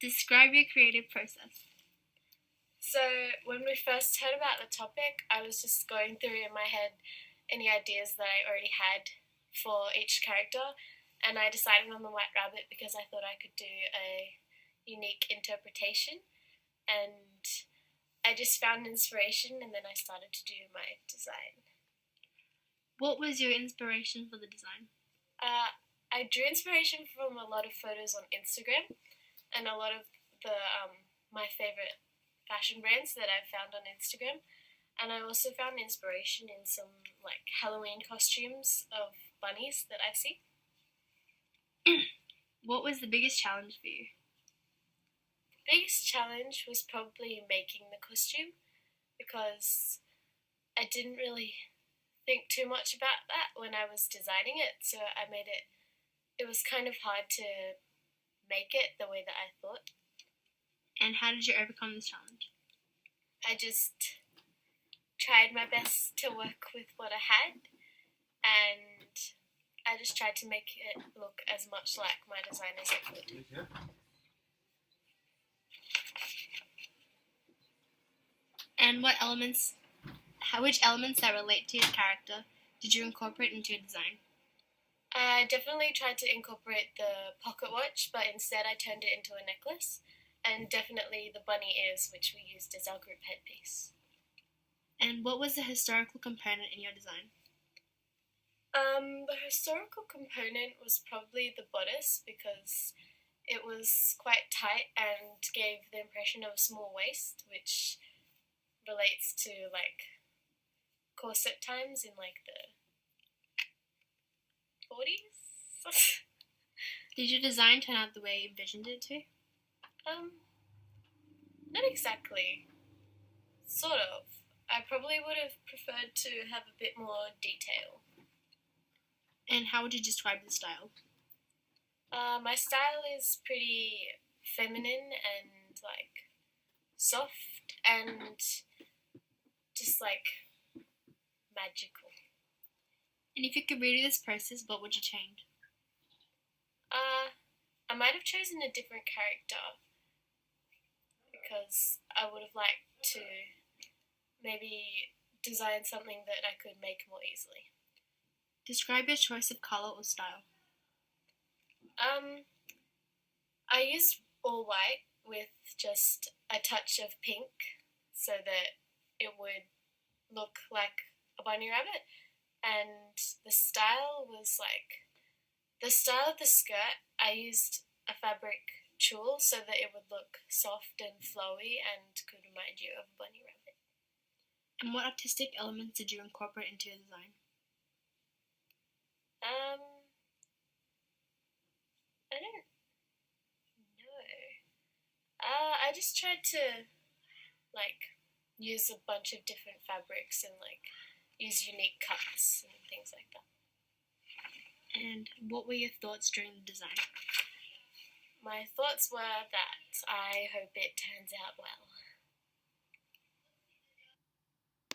Describe your creative process. So, when we first heard about the topic, I was just going through in my head any ideas that I already had for each character, and I decided on the White Rabbit because I thought I could do a unique interpretation, and I just found inspiration and then I started to do my design. What was your inspiration for the design? I drew inspiration from a lot of photos on Instagram and a lot of the my favorite fashion brands that I've found on Instagram. And I also found inspiration in some like Halloween costumes of bunnies that I see. What was the biggest challenge for you? The biggest challenge was probably making the costume because I didn't really think too much about that when I was designing it. So I made it, it was kind of hard to make it the way that I thought. And how did you overcome this challenge? I just tried my best to work with what I had, and I just tried to make it look as much like my design as I could. And which elements that relate to your character did you incorporate into your design? I definitely tried to incorporate the pocket watch, but instead I turned it into a necklace, and definitely the bunny ears, which we used as our group headpiece. And what was the historical component in your design? The historical component was probably the bodice because it was quite tight and gave the impression of a small waist, which relates to like corset times in like the 40s. Did your design turn out the way you envisioned it to? Not exactly. Sort of. I probably would have preferred to have a bit more detail. And how would you describe the style? My style is pretty feminine and like soft and just like magical. And if you could redo this process, what would you change? I might have chosen a different character because I would have liked to maybe design something that I could make more easily. Describe your choice of color or style. I used all white with just a touch of pink so that it would look like a bunny rabbit. And the style was like the style of the skirt. I used a fabric tulle so that it would look soft and flowy and could remind you of a bunny rabbit. And what artistic elements did you incorporate into your design? I don't know. I just tried to like use a bunch of different fabrics and like use unique cuts and things like that. And what were your thoughts during the design? My thoughts were that I hope it turns out well.